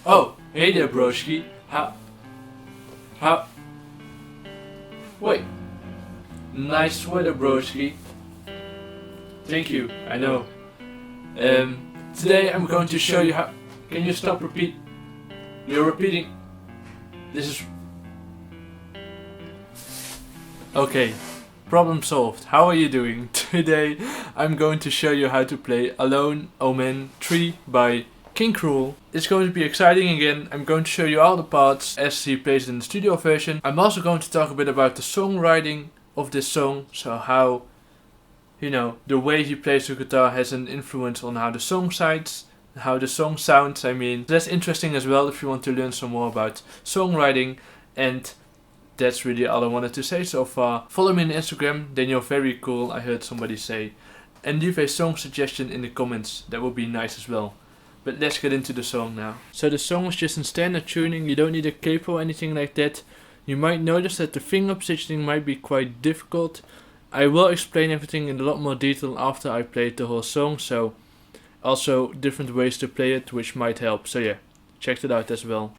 Oh, hey there, broski. How? Wait. Nice sweater, broski. Thank you, I know. Today I'm going to show you how... Can you stop repeat? You're repeating. This is... Okay, problem solved. How are you doing? Today I'm going to show you how to play Alone, Omen 3 by Krule. It's going to be exciting again. I'm going to show you all the parts as he plays in the studio version. I'm also going to talk a bit about the songwriting of this song. So how, the way he plays the guitar has an influence on how the song sounds. I mean. That's interesting as well if you want to learn some more about songwriting. And that's really all I wanted to say so far. Follow me on Instagram, then you're very cool, I heard somebody say. And leave a song suggestion in the comments, that would be nice as well. But let's get into the song now. So the song is just in standard tuning, you don't need a capo or anything like that. You might notice that the finger positioning might be quite difficult. I will explain everything in a lot more detail after I played the whole song, so also different ways to play it which might help. So yeah, check it out as well.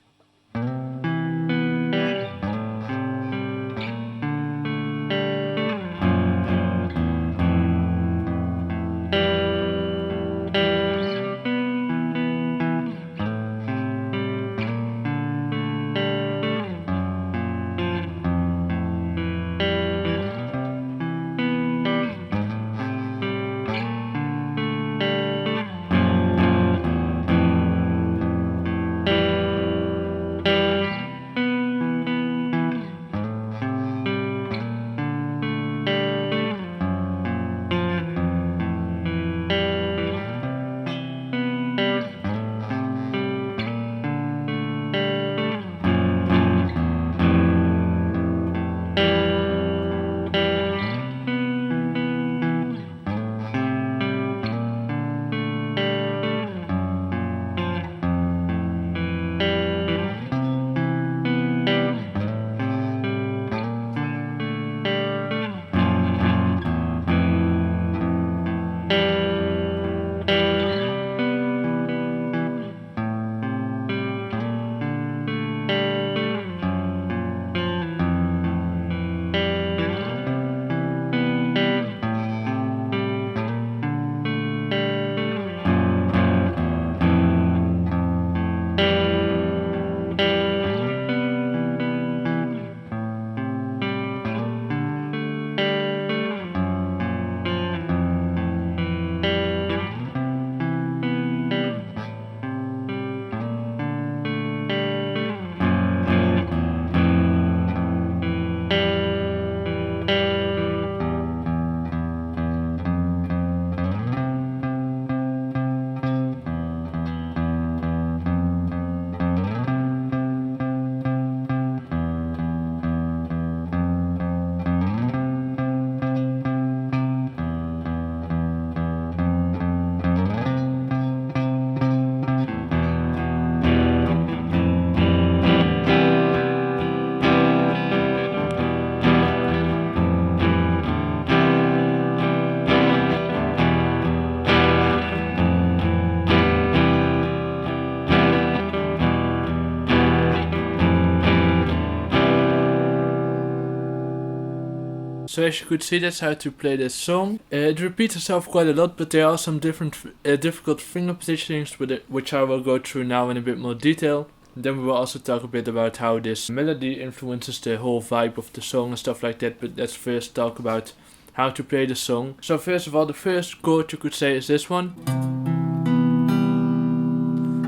So as you could see, that's how to play this song. It repeats itself quite a lot, but there are some different difficult finger positionings with it, which I will go through now in a bit more detail. Then we will also talk a bit about how this melody influences the whole vibe of the song and stuff like that, but let's first talk about how to play the song. So first of all, the first chord you could say is this one.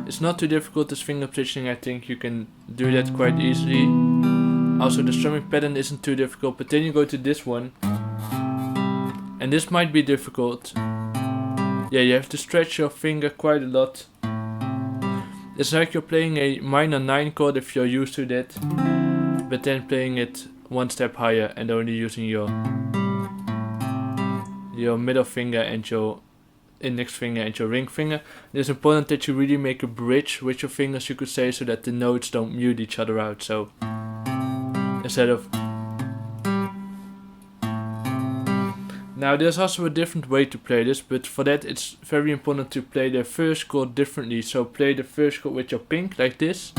It's not too difficult, this finger positioning. I think you can do that quite easily. Also the strumming pattern isn't too difficult, but then you go to this one. And this might be difficult. Yeah, you have to stretch your finger quite a lot. It's like you're playing a minor 9 chord if you're used to that. But then playing it one step higher and only using your middle finger and your index finger and your ring finger. It's important that you really make a bridge with your fingers, you could say, so that the notes don't mute each other out. So instead of... Now there's also a different way to play this, but for that it's very important to play the first chord differently. So play the first chord with your pink like this.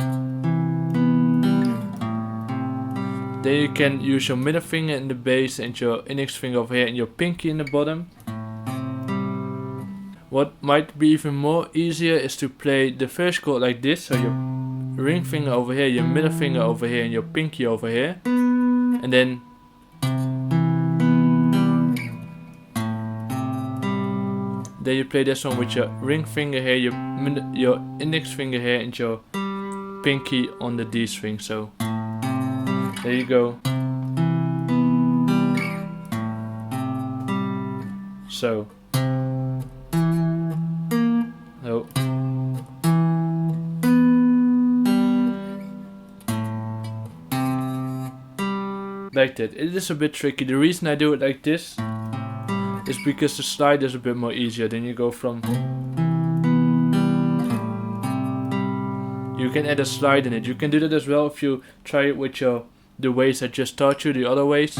Then you can use your middle finger in the bass and your index finger over here and your pinky in the bottom. What might be even more easier is to play the first chord like this. So your ring finger over here, your middle finger over here and your pinky over here. And then you play this one with your ring finger here, your index finger here and your pinky on the D string. So there you go. So. Oh. Like that. It is a bit tricky. The reason I do it like this is because the slide is a bit more easier. Then you go from... You can add a slide in it. You can do that as well if you try it with the ways I just taught you, the other ways.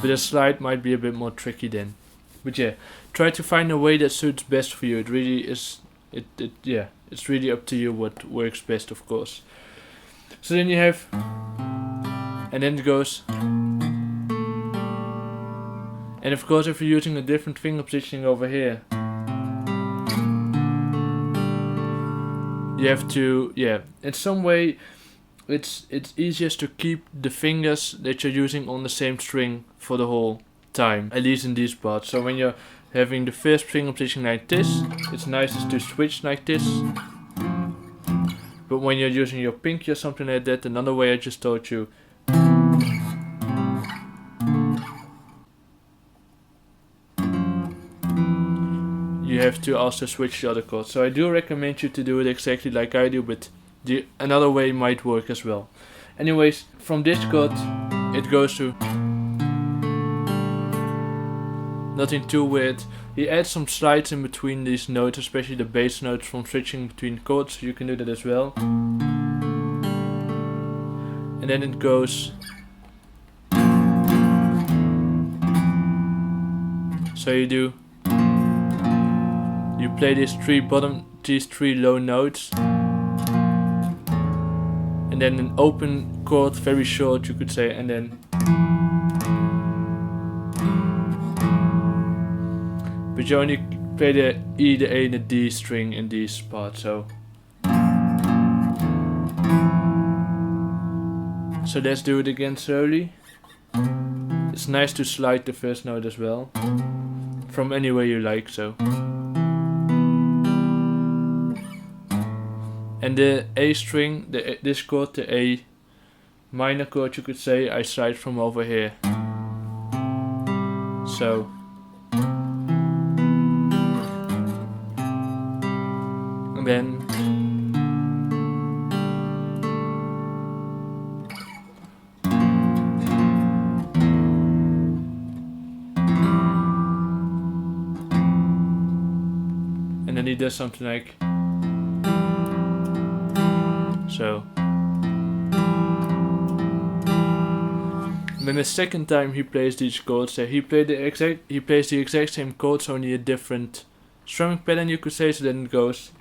But a slide might be a bit more tricky then. But yeah, try to find a way that suits best for you. It really is, it's really up to you what works best, of course. So then you have, and then it goes. And of course if you're using a different finger positioning over here, you have to, in some way it's easiest to keep the fingers that you're using on the same string for the whole time, at least in these parts. So when you're having the first finger position like this, it's nicest to switch like this. But when you're using your pinky or something like that, another way I just taught you, you have to also switch the other chords. So I do recommend you to do it exactly like I do, but another way might work as well. Anyways, from this chord it goes to nothing too weird. He adds some slides in between these notes, especially the bass notes from switching between chords. You can do that as well. And then it goes. So you play these three low notes. And then an open chord, very short you could say, and then. But you only play the E, the A and the D string in these parts, so let's do it again slowly. It's nice to slide the first note as well, from anywhere you like, so. And the A string, this chord, the A minor chord you could say, I slide from over here. So. And then. And then he does something like. So. And then the second time he plays these chords, so he plays the exact same chords, only a different strumming pattern you could say. So then it goes.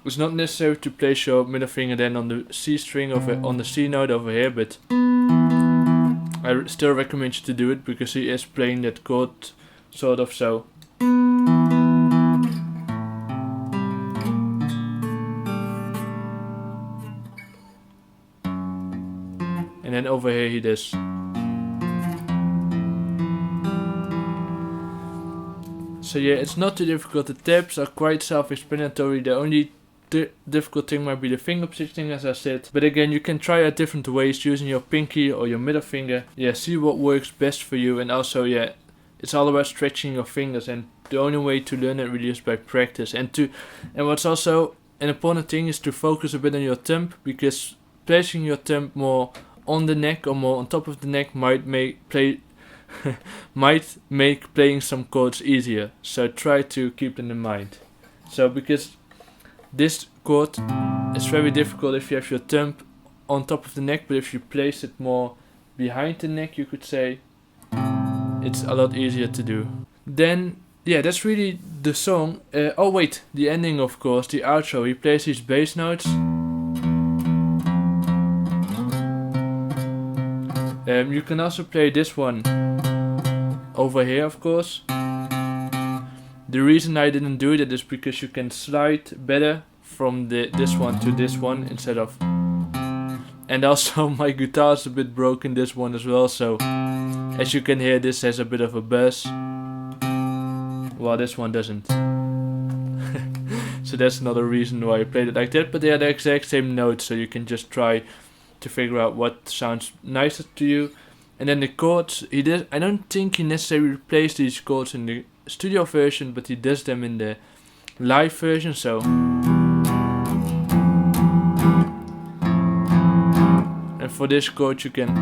It's not necessary to place your middle finger then on the C string on the C note over here, but I still recommend you to do it because he is playing that chord sort of so. And then over here he does. So yeah, it's not too difficult. The tabs are quite self-explanatory. The only difficult thing might be the finger positioning, as I said. But again, you can try out different ways using your pinky or your middle finger. Yeah, see what works best for you. And also, yeah, it's all about stretching your fingers. And the only way to learn it really is by practice. And what's also an important thing is to focus a bit on your thumb, because placing your thumb more on the neck or more on top of the neck might make playing some chords easier. So try to keep them in mind. So because this chord is very difficult if you have your thumb on top of the neck, but if you place it more behind the neck, you could say, it's a lot easier to do. Then, yeah, that's really the song. Oh wait, the ending of course, the outro. He plays these bass notes. You can also play this one over here, of course. The reason I didn't do that is because you can slide better from this one to this one instead of... And also my guitar is a bit broken, this one as well, so as you can hear, this has a bit of a buzz, while this one doesn't. So that's another reason why I played it like that, but they are the exact same notes, so you can just try to figure out what sounds nicer to you. And then the chords, I don't think he necessarily replaced these chords in the studio version, but he does them in the live version, so... And for this chord you can...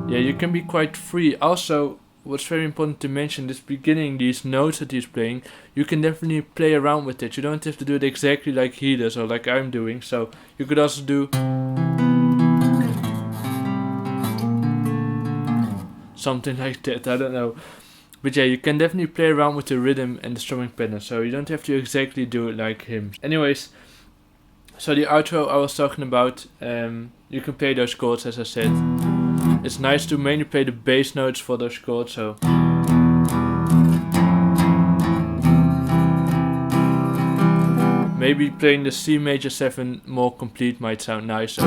Yeah, you can be quite free. Also, what's very important to mention, this beginning, these notes that he's playing, you can definitely play around with it. You don't have to do it exactly like he does or like I'm doing, so you could also do... something like that, I don't know. But yeah, you can definitely play around with the rhythm and the strumming pattern, so you don't have to exactly do it like him. Anyways, so the outro I was talking about, you can play those chords as I said. It's nice to mainly play the bass notes for those chords, so... Maybe playing the C major 7 more complete might sound nicer.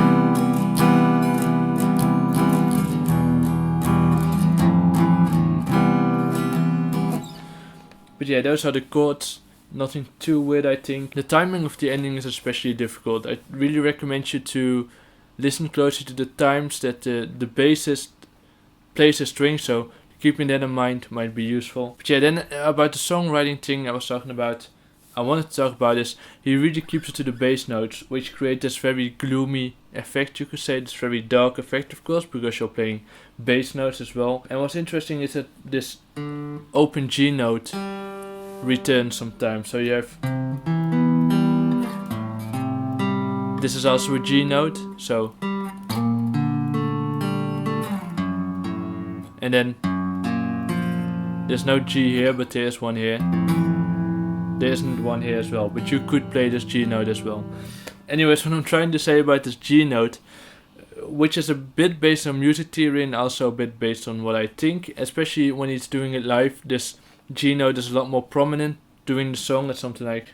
But yeah, those are the chords, nothing too weird I think. The timing of the ending is especially difficult. I really recommend you to listen closely to the times that the bassist plays a string, so keeping that in mind might be useful. But yeah, then about the songwriting thing I was talking about, I wanted to talk about is, he really keeps it to the bass notes, which create this very gloomy effect, you could say, this very dark effect of course, because you're playing bass notes as well. And what's interesting is that this open G note returns sometimes, so you have... This is also a G note, so... And then... There's no G here, but there's one here. There isn't one here as well, but you could play this G note as well. Anyways, what I'm trying to say about this G note, which is a bit based on music theory and also a bit based on what I think, especially when he's doing it live, this G note is a lot more prominent during the song. It's something like...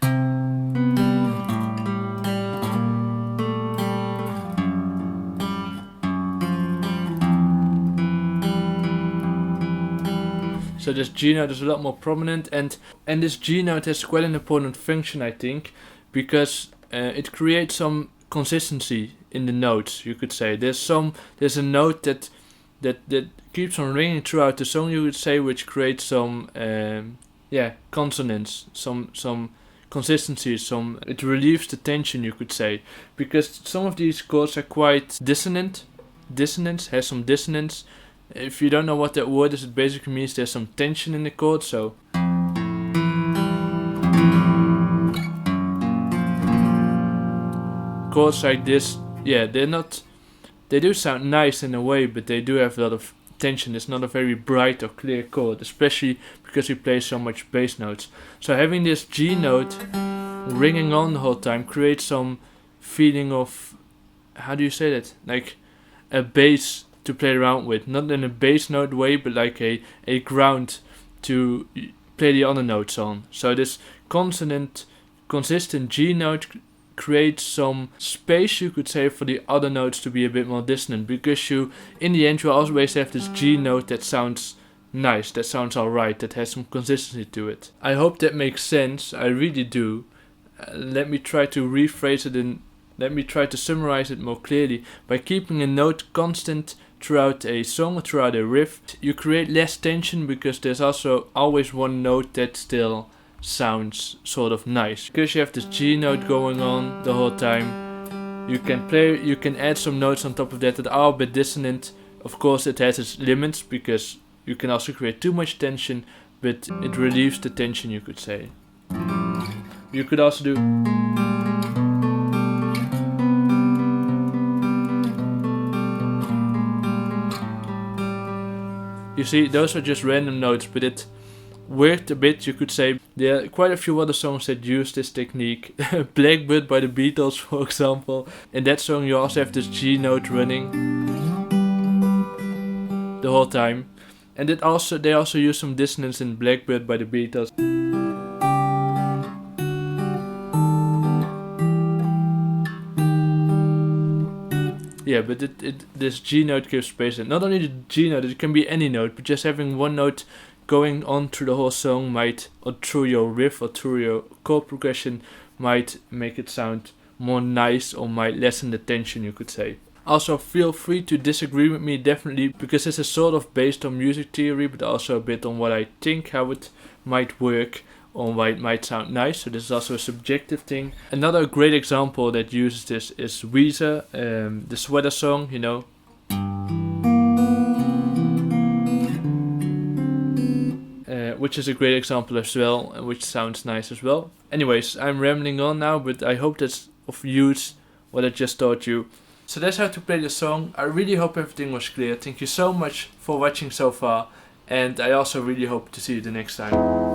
So this G note is a lot more prominent, and this G note has quite an important function I think, because it creates some consistency in the notes, you could say. There's a note that keeps on ringing throughout the song, you could say, which creates some consonance, some consistency, it relieves the tension, you could say, because some of these chords are quite dissonant. Dissonance has some dissonance. If you don't know what that word is, it basically means there's some tension in the chord, so... Chords like this, yeah, they do sound nice in a way, but they do have a lot of tension. It's not a very bright or clear chord, especially because we play so much bass notes. So having this G note ringing on the whole time creates some feeling of, how do you say that? Like a bass to play around with, not in a bass note way, but like a ground to play the other notes on. So this consistent G note creates some space, you could say, for the other notes to be a bit more dissonant, because in the end you always have this G note that sounds nice, that sounds alright, that has some consistency to it. I hope that makes sense, I really do. Let me try to rephrase it and let me try to summarize it more clearly. By keeping a note constant throughout a song or throughout a riff, you create less tension, because there's also always one note that still sounds sort of nice. Because you have this G note going on the whole time, you can add some notes on top of that are a bit dissonant. Of course it has its limits, because you can also create too much tension, but it relieves the tension, you could say. You could also do... You see, those are just random notes, but it worked a bit, you could say. There are quite a few other songs that use this technique. Blackbird by the Beatles, for example. In that song you also have this G note running the whole time. And they also use some dissonance in Blackbird by the Beatles. Yeah, but this G note gives space. And not only the G note, it can be any note, but just having one note going on through the whole song might, or through your riff or through your chord progression, might make it sound more nice or might lessen the tension, you could say. Also, feel free to disagree with me, definitely, because this is sort of based on music theory, but also a bit on what I think, how it might work, or why it might sound nice. So this is also a subjective thing. Another great example that uses this is Weezer, the Sweater Song, you know. Which is a great example as well, which sounds nice as well. Anyways, I'm rambling on now, but I hope that's of use what I just taught you. So that's how to play the song. I really hope everything was clear. Thank you so much for watching so far, and I also really hope to see you the next time.